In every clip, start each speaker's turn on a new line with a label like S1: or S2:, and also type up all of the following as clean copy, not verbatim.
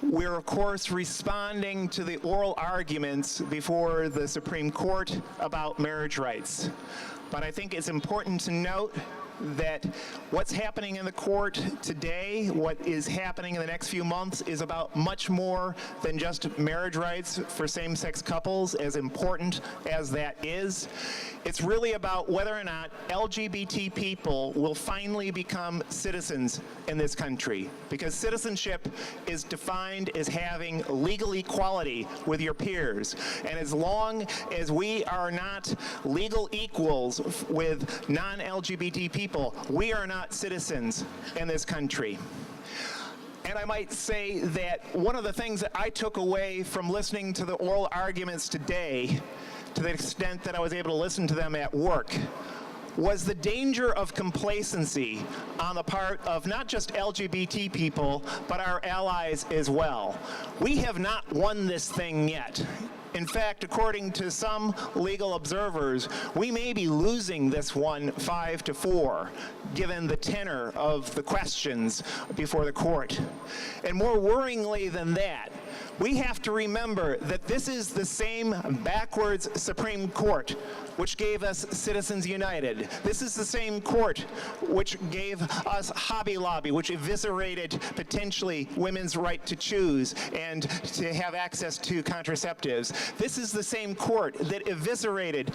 S1: We're, of course, responding to the oral arguments before the Supreme Court about marriage rights. But I think it's important to note that what's happening in the court today, what is happening in the next few months, is about much more than just marriage rights for same-sex couples, as important as that is. It's really about whether or not LGBT people will finally become citizens in this country, because citizenship is defined as having legal equality with your peers. And as long as we are not legal equals with non-LGBT people, we are not citizens in this country. And I might say that one of the things that I took away from listening to the oral arguments today, to the extent that I was able to listen to them at work, was the danger of complacency on the part of not just LGBT people, but our allies as well. We have not won this thing yet. In fact, according to some legal observers, we may be losing this one 5-4, given the tenor of the questions before the court. And more worryingly than that, we have to remember that this is the same backwards Supreme Court which gave us Citizens United. This is the same court which gave us Hobby Lobby, which eviscerated potentially women's right to choose and to have access to contraceptives. This is the same court that eviscerated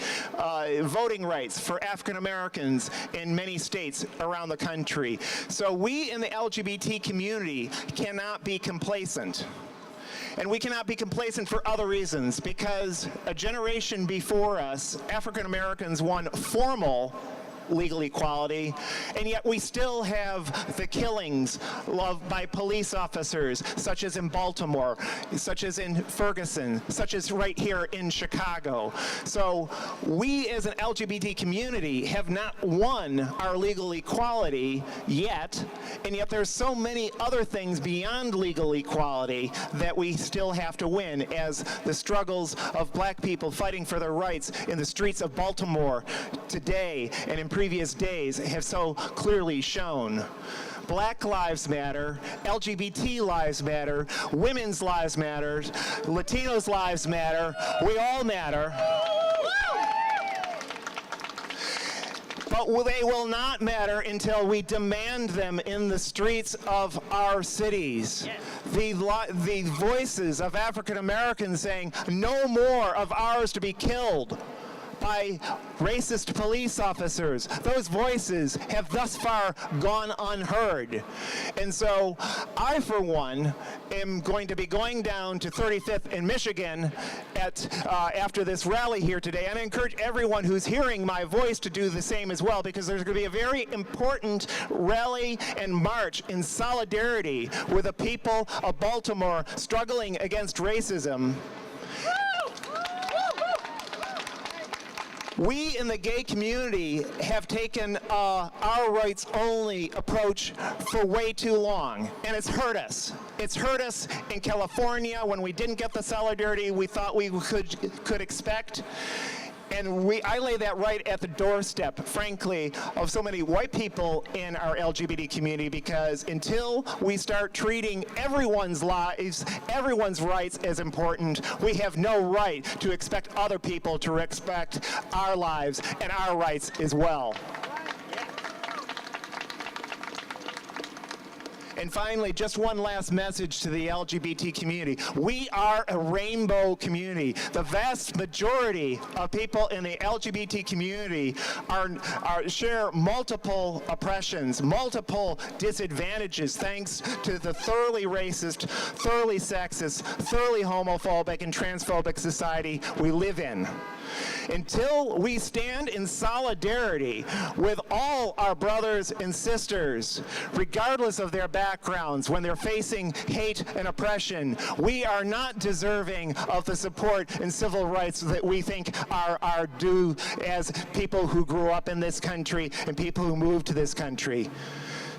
S1: voting rights for African Americans in many states around the country. So we in the LGBT community cannot be complacent. And we cannot be complacent for other reasons, because a generation before us, African Americans won formal legal equality, and yet we still have the killings by police officers, such as in Baltimore, such as in Ferguson, such as right here in Chicago. So we as an LGBT community have not won our legal equality yet, and yet there's so many other things beyond legal equality that we still have to win, as the struggles of black people fighting for their rights in the streets of Baltimore today and in previous days have so clearly shown. Black lives matter, LGBT lives matter, women's lives matter, Latinos' lives matter, we all matter. But they will not matter until we demand them in the streets of our cities. Yes. The voices of African Americans saying, no more of ours to be killed by racist police officers. Those voices have thus far gone unheard. And so I, for one, am going to be going down to 35th in Michigan after this rally here today. And I encourage everyone who's hearing my voice to do the same as well, because there's going to be a very important rally and march in solidarity with the people of Baltimore struggling against racism. We in the gay community have taken our rights only approach for way too long, and it's hurt us. It's hurt us in California when we didn't get the solidarity we thought we could expect. And I lay that right at the doorstep, frankly, of so many white people in our LGBT community, because until we start treating everyone's lives, everyone's rights as important, we have no right to expect other people to respect our lives and our rights as well. And finally, just one last message to the LGBT community. We are a rainbow community. The vast majority of people in the LGBT community share multiple oppressions, multiple disadvantages, thanks to the thoroughly racist, thoroughly sexist, thoroughly homophobic, and transphobic society we live in. Until we stand in solidarity with all our brothers and sisters, regardless of their backgrounds, when they're facing hate and oppression, we are not deserving of the support and civil rights that we think are our due as people who grew up in this country and people who moved to this country.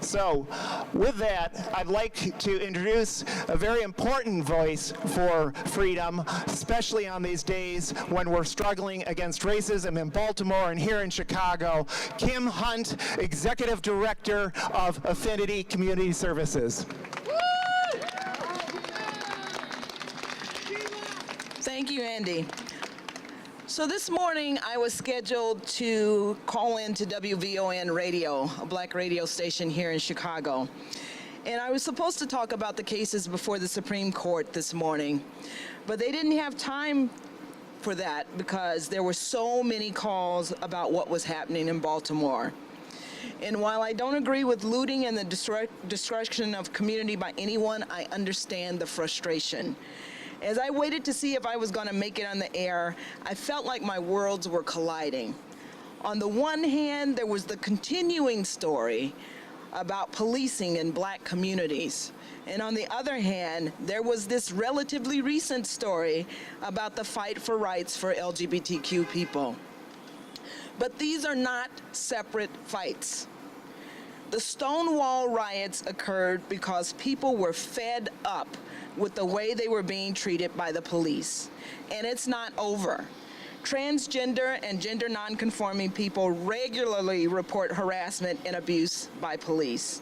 S1: So, with that, I'd like to introduce a very important voice for freedom, especially on these days when we're struggling against racism in Baltimore and here in Chicago, Kim Hunt, Executive Director of Affinity Community Services.
S2: Thank you, Andy. So this morning, I was scheduled to call in to WVON Radio, a black radio station here in Chicago. And I was supposed to talk about the cases before the Supreme Court this morning, but they didn't have time for that because there were so many calls about what was happening in Baltimore. And while I don't agree with looting and the destruction of community by anyone, I understand the frustration. As I waited to see if I was going to make it on the air, I felt like my worlds were colliding. On the one hand, there was the continuing story about policing in black communities. And on the other hand, there was this relatively recent story about the fight for rights for LGBTQ people. But these are not separate fights. The Stonewall riots occurred because people were fed up with the way they were being treated by the police. And it's not over. Transgender and gender nonconforming people regularly report harassment and abuse by police.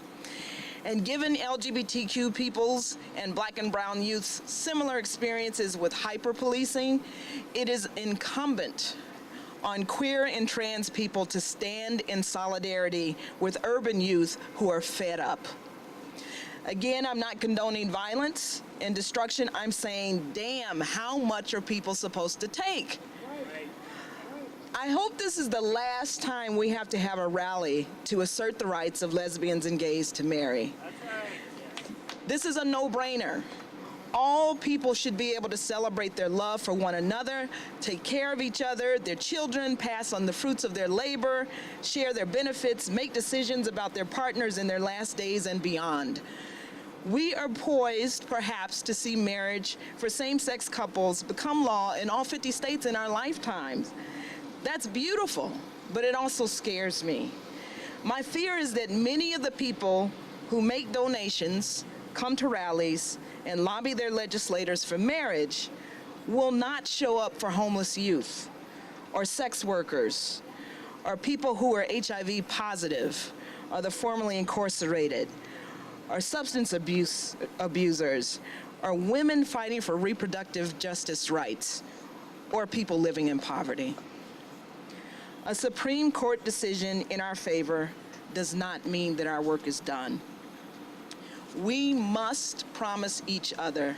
S2: And given LGBTQ peoples and black and brown youth's similar experiences with hyper-policing, it is incumbent on queer and trans people to stand in solidarity with urban youth who are fed up. Again, I'm not condoning violence and destruction. I'm saying, damn, how much are people supposed to take? I hope this is the last time we have to have a rally to assert the rights of lesbians and gays to marry. This is a no-brainer. All people should be able to celebrate their love for one another, take care of each other, their children, pass on the fruits of their labor, share their benefits, make decisions about their partners in their last days and beyond. We are poised, perhaps, to see marriage for same-sex couples become law in all 50 states in our lifetimes. That's beautiful, but it also scares me. My fear is that many of the people who make donations, come to rallies, and lobby their legislators for marriage will not show up for homeless youth, or sex workers, or people who are HIV positive, or the formerly incarcerated, or substance abusers, or women fighting for reproductive justice rights, or people living in poverty. A Supreme Court decision in our favor does not mean that our work is done. We must promise each other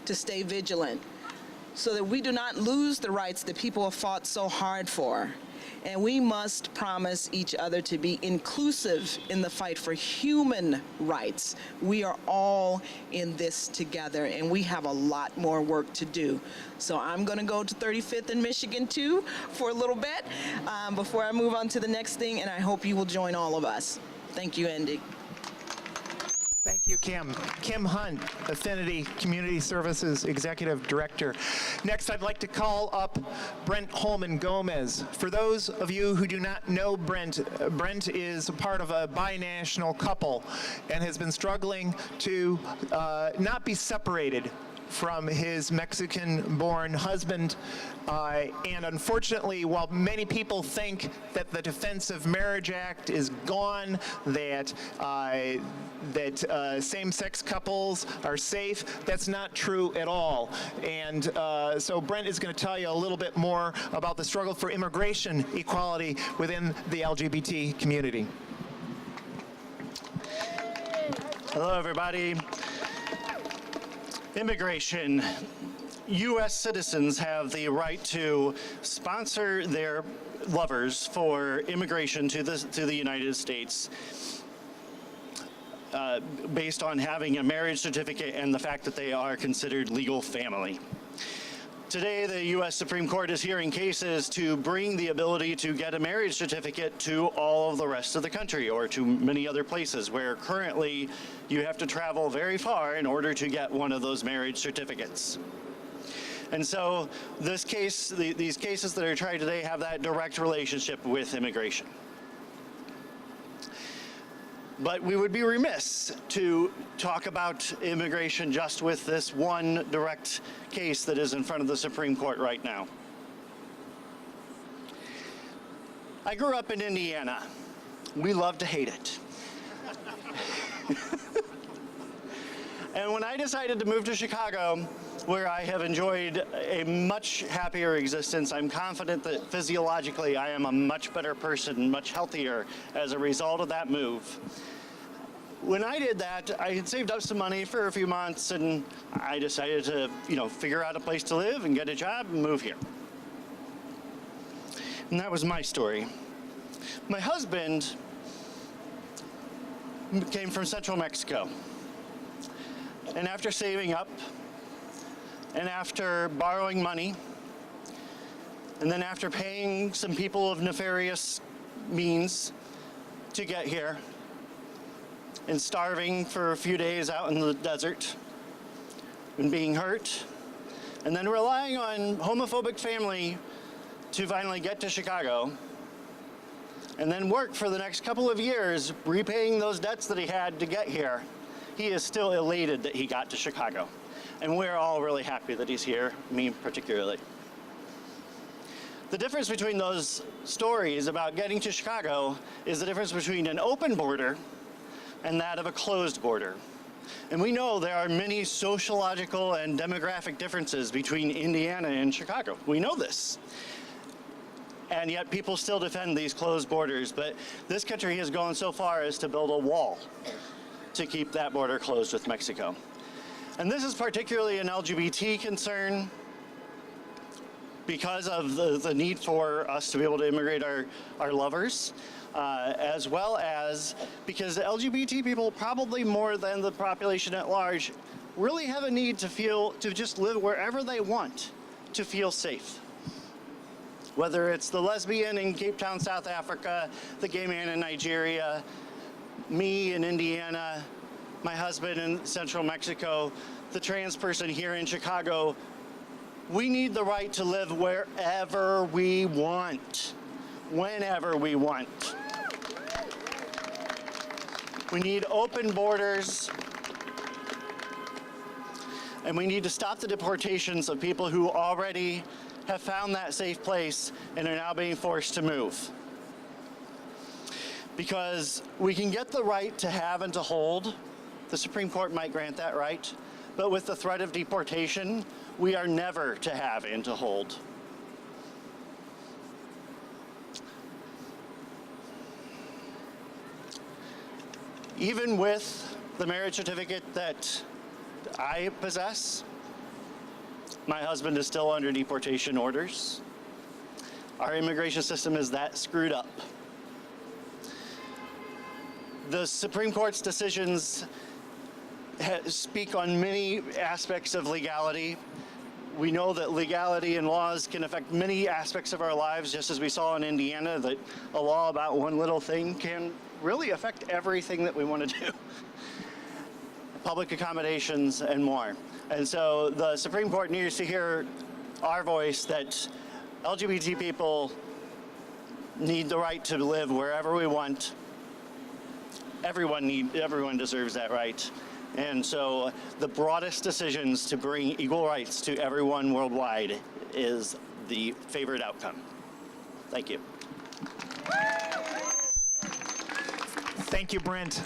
S2: to stay vigilant so that we do not lose the rights that people have fought so hard for. And we must promise each other to be inclusive in the fight for human rights. We are all in this together, and we have a lot more work to do. So I'm going to go to 35th in Michigan, too, for a little bit before I move on to the next thing, and I hope you will join all of us. Thank you, Andy.
S1: Thank you, Kim. Kim Hunt, Affinity Community Services Executive Director. Next, I'd like to call up Brent Holman Gomez. For those of you who do not know Brent, Brent is part of a binational couple and has been struggling to not be separated from his Mexican-born husband. And unfortunately, while many people think that the Defense of Marriage Act is gone, that same-sex couples are safe, that's not true at all. And so Brent is going to tell you a little bit more about the struggle for immigration equality within the LGBT community.
S3: Hello, everybody. Immigration. U.S. citizens have the right to sponsor their lovers for immigration to the United States based on having a marriage certificate and the fact that they are considered legal family. Today, the U.S. Supreme Court is hearing cases to bring the ability to get a marriage certificate to all of the rest of the country or to many other places where currently you have to travel very far in order to get one of those marriage certificates. And so this case, these cases that are tried today have that direct relationship with immigration. But we would be remiss to talk about immigration just with this one direct case that is in front of the Supreme Court right now. I grew up in Indiana. We love to hate it. And when I decided to move to Chicago, where I have enjoyed a much happier existence. I'm confident that physiologically I am a much better person, much healthier as a result of that move. When I did that, I had saved up some money for a few months, and I decided to, figure out a place to live and get a job and move here. And that was my story. My husband came from central Mexico. And after saving up, and after borrowing money, and then after paying some people of nefarious means to get here, and starving for a few days out in the desert, and being hurt, and then relying on homophobic family to finally get to Chicago, and then work for the next couple of years repaying those debts that he had to get here, he is still elated that he got to Chicago. And we're all really happy that he's here, me particularly. The difference between those stories about getting to Chicago is the difference between an open border and that of a closed border. And we know there are many sociological and demographic differences between Indiana and Chicago. We know this. And yet people still defend these closed borders, but this country has gone so far as to build a wall to keep that border closed with Mexico. And this is particularly an LGBT concern because of the need for us to be able to immigrate our lovers, as well as because LGBT people, probably more than the population at large, really have a need to just live wherever they want, to feel safe. Whether it's the lesbian in Cape Town, South Africa, the gay man in Nigeria, me in Indiana, my husband in central Mexico, the trans person here in Chicago, we need the right to live wherever we want, whenever we want. We need open borders, and we need to stop the deportations of people who already have found that safe place and are now being forced to move. Because we can get the right to have and to hold. The Supreme Court might grant that right, but with the threat of deportation, we are never to have and to hold. Even with the marriage certificate that I possess, my husband is still under deportation orders. Our immigration system is that screwed up. The Supreme Court's decisions speak on many aspects of legality. We know that legality and laws can affect many aspects of our lives, just as we saw in Indiana, that a law about one little thing can really affect everything that we want to do. Public accommodations and more. And so the Supreme Court needs to hear our voice that LGBT people need the right to live wherever we want. Everyone deserves that right. And so the broadest decisions to bring equal rights to everyone worldwide is the favored outcome. Thank you.
S1: Thank you, Brent.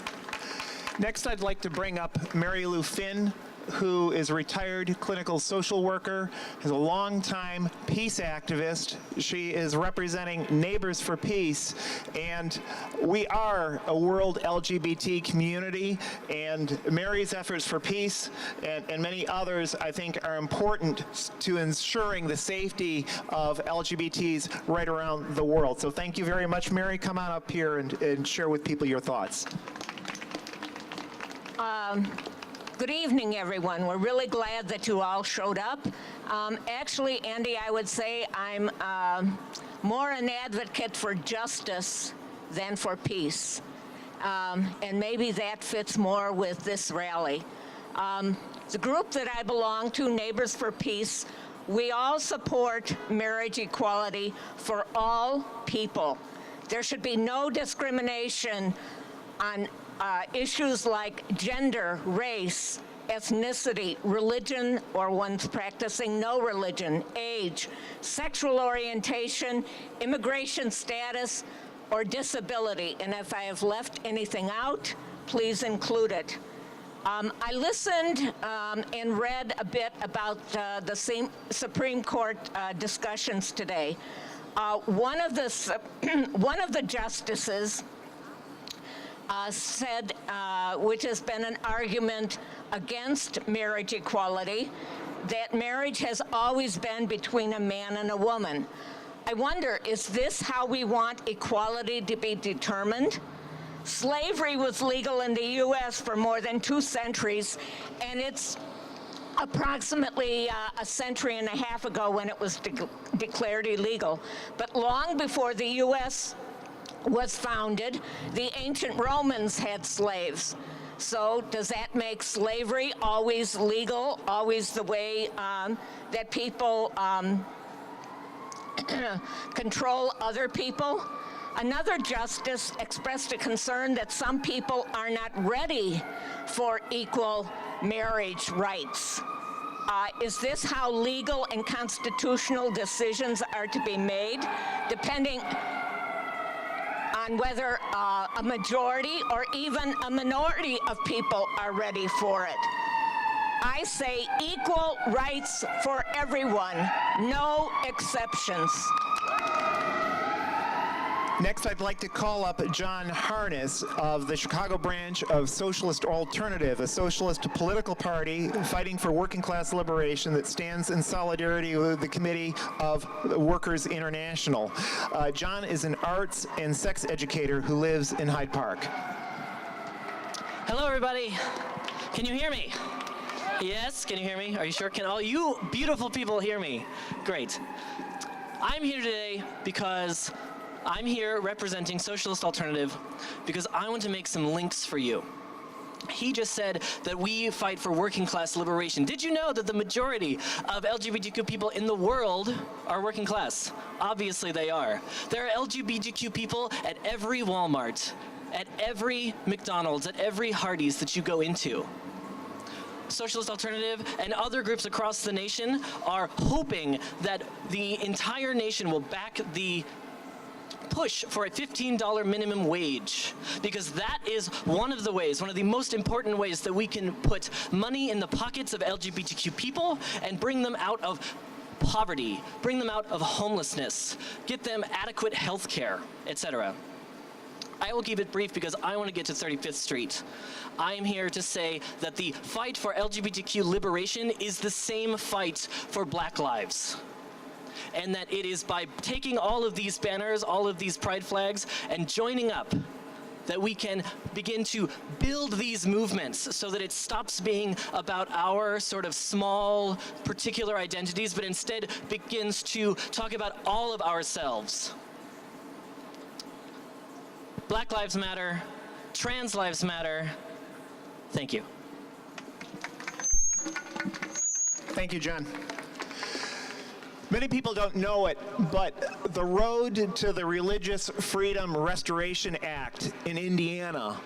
S1: Next, I'd like to bring up Mary Lou Finn, who is a retired clinical social worker, is a longtime peace activist. She is representing Neighbors for Peace, and we are a world LGBT community, and Mary's efforts for peace and many others, I think, are important to ensuring the safety of LGBTs right around the world. So thank you very much, Mary. Come on up here and share with people your thoughts.
S4: Good evening, everyone. We're really glad that you all showed up. Actually, Andy, I would say I'm more an advocate for justice than for peace. And maybe that fits more with this rally. The group that I belong to, Neighbors for Peace, we all support marriage equality for all people. There should be no discrimination on issues like gender, race, ethnicity, religion, or one's practicing no religion, age, sexual orientation, immigration status, or disability. And if I have left anything out, please include it. I listened and read a bit about the same Supreme Court discussions today. One of the justices said, which has been an argument against marriage equality, that marriage has always been between a man and a woman. I wonder, is this how we want equality to be determined? Slavery was legal in the U.S. for more than 2 centuries, and it's approximately a century and a half ago when it was declared illegal. But long before the U.S. was founded, the ancient Romans had slaves. So does that make slavery always legal, always the way that people control other people? Another justice expressed a concern that some people are not ready for equal marriage rights. Is this how legal and constitutional decisions are to be made, depending on whether a majority or even a minority of people are ready for it? I say equal rights for everyone, no exceptions.
S1: Next, I'd like to call up John Harness of the Chicago branch of Socialist Alternative, a socialist political party fighting for working class liberation that stands in solidarity with the Committee of Workers International. John is an arts and sex educator who lives in Hyde Park.
S5: Hello, everybody. Can you hear me? Yes, can you hear me? Are you sure? Can all you beautiful people hear me? Great. I'm here today because I'm here representing Socialist Alternative because I want to make some links for you. He just said that we fight for working class liberation. Did you know that the majority of LGBTQ people in the world are working class? Obviously they are. There are LGBTQ people at every Walmart, at every McDonald's, at every Hardee's that you go into. Socialist Alternative and other groups across the nation are hoping that the entire nation will back the push for a $15 minimum wage, because that is one of the most important ways that we can put money in the pockets of LGBTQ people and bring them out of poverty, bring them out of homelessness, get them adequate health care, etc. I will keep it brief because I want to get to 35th Street. I am here to say that the fight for LGBTQ liberation is the same fight for Black lives. And that it is by taking all of these banners, all of these pride flags, and joining up that we can begin to build these movements so that it stops being about our sort of small, particular identities, but instead begins to talk about all of ourselves. Black lives matter. Trans lives matter. Thank you.
S1: Thank you, John. Many people don't know it, but the road to the Religious Freedom Restoration Act in Indiana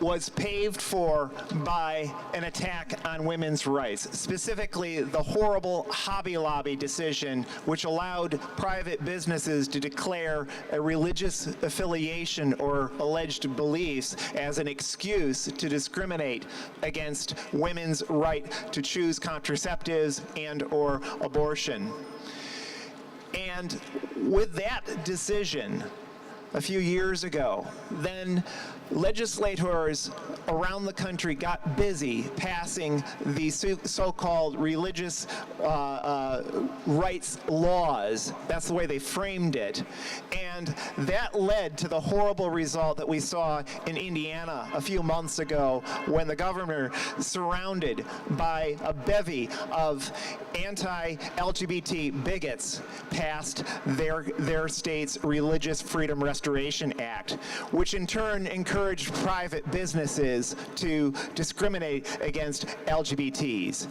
S1: was paved for by an attack on women's rights, specifically the horrible Hobby Lobby decision, which allowed private businesses to declare a religious affiliation or alleged beliefs as an excuse to discriminate against women's right to choose contraceptives and or abortion. And with that decision a few years ago, then legislators around the country got busy passing these so-called religious rights laws. That's the way they framed it. And that led to the horrible result that we saw in Indiana a few months ago when the governor, surrounded by a bevy of anti-LGBT bigots, passed their state's Religious Freedom Restoration Act, which in turn encouraged private businesses to discriminate against LGBTs.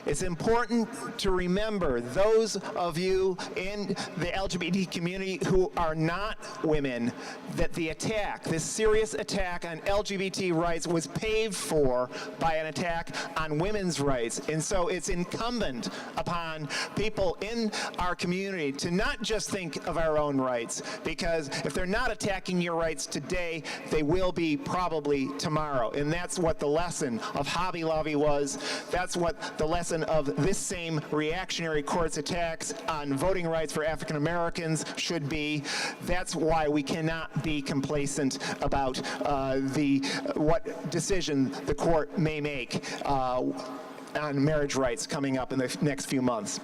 S1: It's important to remember those of you in the LGBT community who are not women, that the attack, this serious attack on LGBT rights was paved for by an attack on women's rights. And so it's incumbent upon people in our community to not just think of our own rights, because if they're not not attacking your rights today, they will be probably tomorrow. And that's what the lesson of Hobby Lobby was. That's what the lesson of this same reactionary court's attacks on voting rights for African Americans should be. That's why we cannot be complacent about what decision the court may make on marriage rights coming up in the next few months.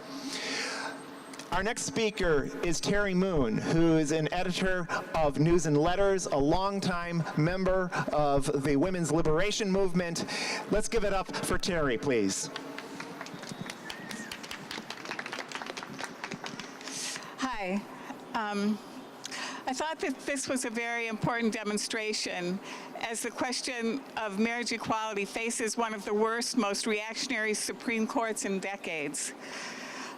S1: Our next speaker is Terry Moon, who is an editor of News and Letters, a longtime member of the women's liberation movement. Let's give it up for Terry, please.
S6: Hi. I thought that this was a very important demonstration as the question of marriage equality faces one of the worst, most reactionary Supreme Courts in decades.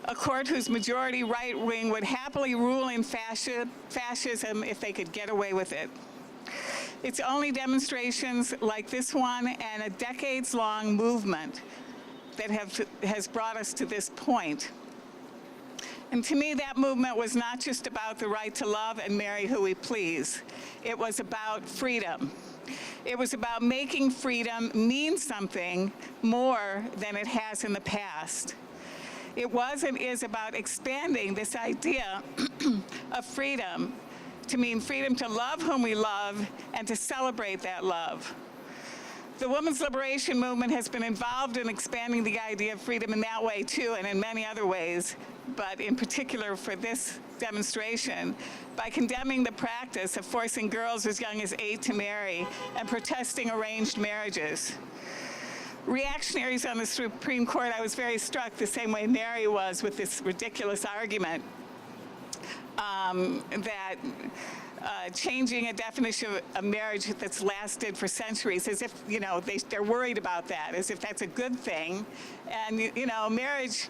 S6: A court whose majority right wing would happily rule in fascism if they could get away with it. It's only demonstrations like this one and a decades-long movement that has brought us to this point. And to me, that movement was not just about the right to love and marry who we please. It was about freedom. It was about making freedom mean something more than it has in the past. It was and is about expanding this idea of freedom to mean freedom to love whom we love and to celebrate that love. The women's liberation movement has been involved in expanding the idea of freedom in that way too, and in many other ways, but in particular for this demonstration, by condemning the practice of forcing girls as young as 8 to marry and protesting arranged marriages. Reactionaries on the Supreme Court, I was very struck the same way Mary was with this ridiculous argument that changing a definition of marriage that's lasted for centuries, as if, you know, they're worried about that, as if that's a good thing. And, you know, marriage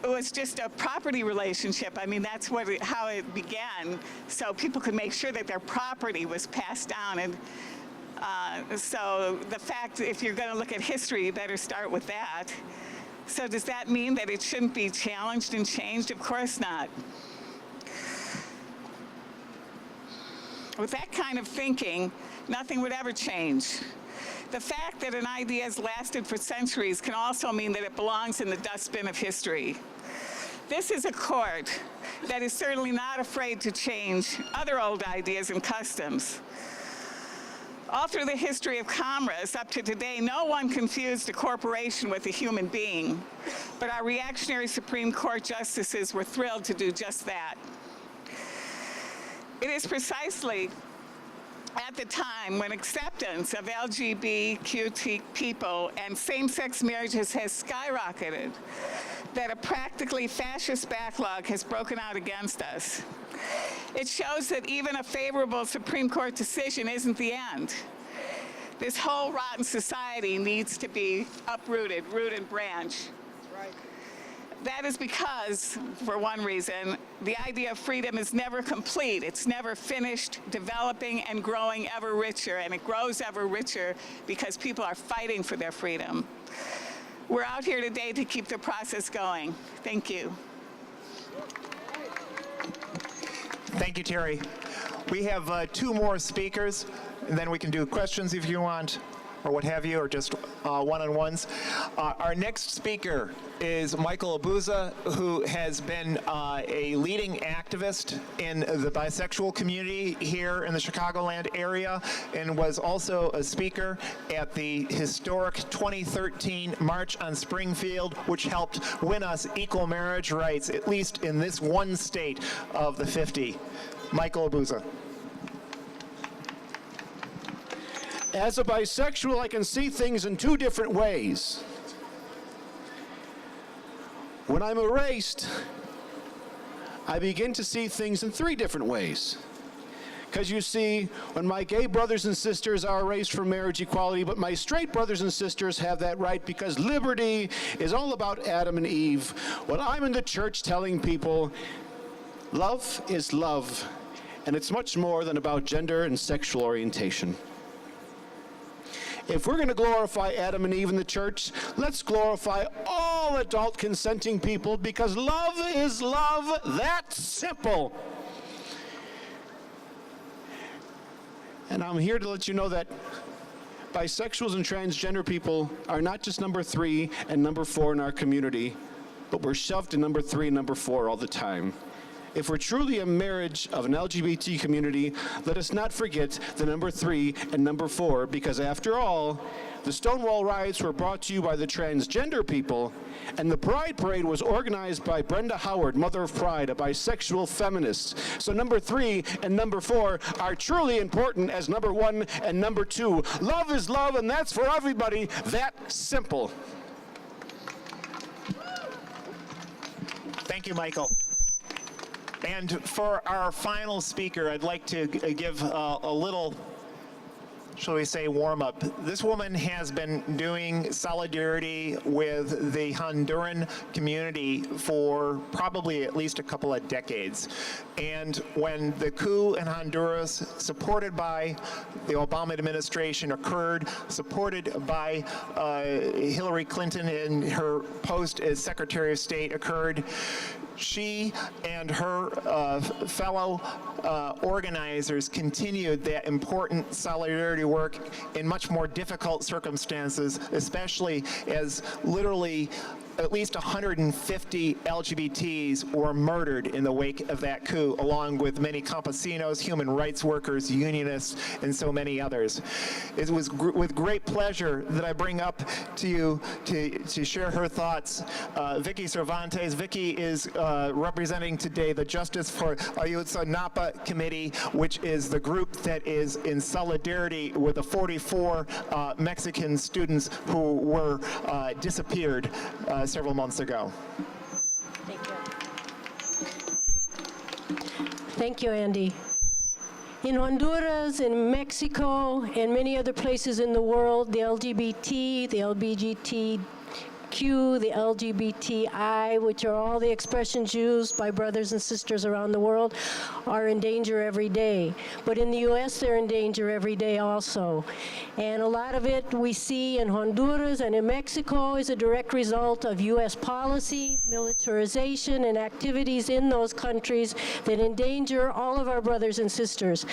S6: was just a property relationship. I mean, that's how it began, so people could make sure that their property was passed down. And so the fact, if you're going to look at history, you better start with that. So does that mean that it shouldn't be challenged and changed? Of course not. With that kind of thinking, nothing would ever change. The fact that an idea has lasted for centuries can also mean that it belongs in the dustbin of history. This is a court that is certainly not afraid to change other old ideas and customs. All through the history of commerce up to today, no one confused a corporation with a human being, but our reactionary Supreme Court justices were thrilled to do just that. It is precisely at the time when acceptance of LGBTQ people and same-sex marriages has skyrocketed that a practically fascist backlog has broken out against us. It shows that even a favorable Supreme Court decision isn't the end. This whole rotten society needs to be uprooted, root and branch. That is because, for one reason, the idea of freedom is never complete. It's never finished, developing and growing ever richer, and it grows ever richer because people are fighting for their freedom. We're out here today to keep the process going. Thank you.
S1: Thank you, Terry. We have 2 more speakers, and then we can do questions if you want, or what have you, or just one-on-ones. Our next speaker is Michael Abuza, who has been a leading activist in the bisexual community here in the Chicagoland area, and was also a speaker at the historic 2013 March on Springfield, which helped win us equal marriage rights, at least in this one state of the 50. Michael Abuza.
S7: As a bisexual, I can see things in 2 different ways. When I'm erased, I begin to see things in 3 different ways. Because you see, when my gay brothers and sisters are erased from marriage equality, but my straight brothers and sisters have that right because liberty is all about Adam and Eve. When I'm in the church telling people, love is love, and it's much more than about gender and sexual orientation. If we're going to glorify Adam and Eve in the church, let's glorify all adult consenting people, because love is love. That's simple. And I'm here to let you know that bisexuals and transgender people are not just number 3 and number 4 in our community, but we're shoved to number 3 and number 4 all the time. If we're truly a marriage of an LGBT community, let us not forget the number 3 and number 4, because after all, the Stonewall riots were brought to you by the transgender people, and the Pride Parade was organized by Brenda Howard, Mother of Pride, a bisexual feminist. So number 3 and number 4 are truly important as number 1 and number 2. Love is love, and that's for everybody. That simple.
S1: Thank you, Michael. And for our final speaker, I'd like to give a little, shall we say, warm-up. This woman has been doing solidarity with the Honduran community for probably at least a couple of decades. And when the coup in Honduras, supported by the Obama administration, occurred, supported by Hillary Clinton in her post as Secretary of State occurred, she and her fellow organizers continued that important solidarity work in much more difficult circumstances, especially as literally at least 150 LGBTs were murdered in the wake of that coup, along with many campesinos, human rights workers, unionists, and so many others. It was with great pleasure that I bring up to you to share her thoughts Vicky Cervantes. Vicky is representing today the Justice for Ayotzinapa Committee, which is the group that is in solidarity with the 44 Mexican students who were disappeared several months ago.
S8: Thank you. Thank you, Andy. In Honduras, in Mexico, and many other places in the world, the LGBT, the LGBTQ, the LGBTI, which are all the expressions used by brothers and sisters around the world, are in danger every day. But in the U.S., they're in danger every day also. And a lot of it we see in Honduras and in Mexico is a direct result of U.S. policy, militarization, and activities in those countries that endanger all of our brothers and sisters.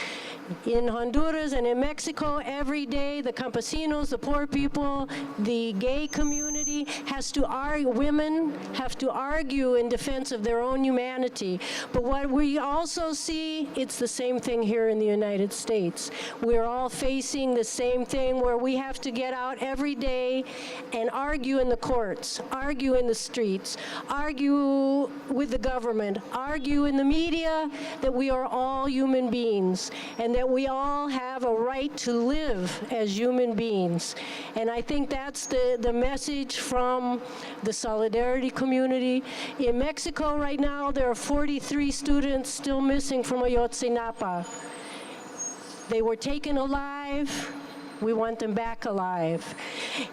S8: In Honduras and in Mexico, every day, the campesinos, the poor people, the gay community has to argue, women have to argue in defense of their own humanity. But what we also see, it's the same thing here in the United States. We're all facing the same thing where we have to get out every day and argue in the courts, argue in the streets, argue with the government, argue in the media that we are all human beings and that we all have a right to live as human beings. And I think that's the message from the solidarity community. In Mexico right now, there are 43 students still missing from Ayotzinapa. They were taken alive. We want them back alive.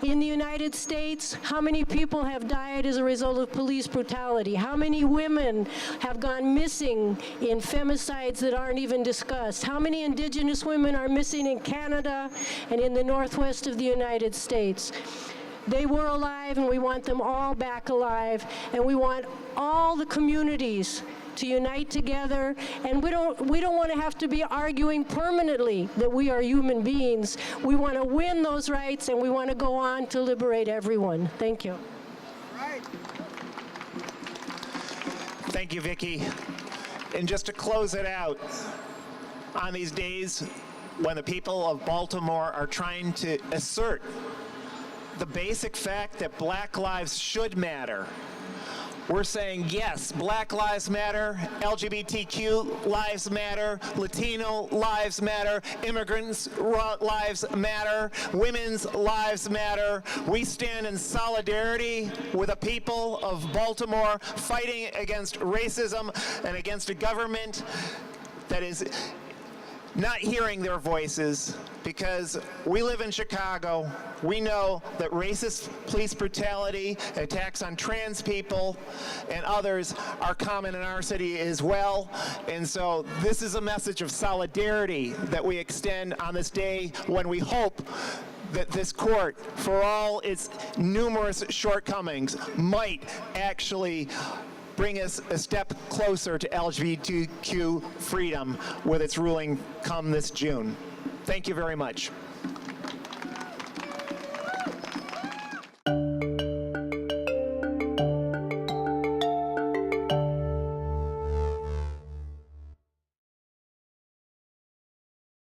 S8: In the United States, how many people have died as a result of police brutality? How many women have gone missing in femicides that aren't even discussed? How many indigenous women are missing in Canada and in the northwest of the United States? They were alive, and we want them all back alive, and we want all the communities to unite together, and we don't want to have to be arguing permanently that we are human beings. We want to win those rights, and we want to go on to liberate everyone. Thank you.
S1: Thank you, Vicki. And just to close it out, on these days when the people of Baltimore are trying to assert the basic fact that Black lives should matter, we're saying, yes, Black lives matter, LGBTQ lives matter, Latino lives matter, immigrants' lives matter, women's lives matter. We stand in solidarity with the people of Baltimore fighting against racism and against a government that is not hearing their voices, because we live in Chicago. We know that racist police brutality, attacks on trans people, and others are common in our city as well. And so this is a message of solidarity that we extend on this day when we hope that this court, for all its numerous shortcomings, might actually bring us a step closer to LGBTQ freedom with its ruling come this June. Thank you very much.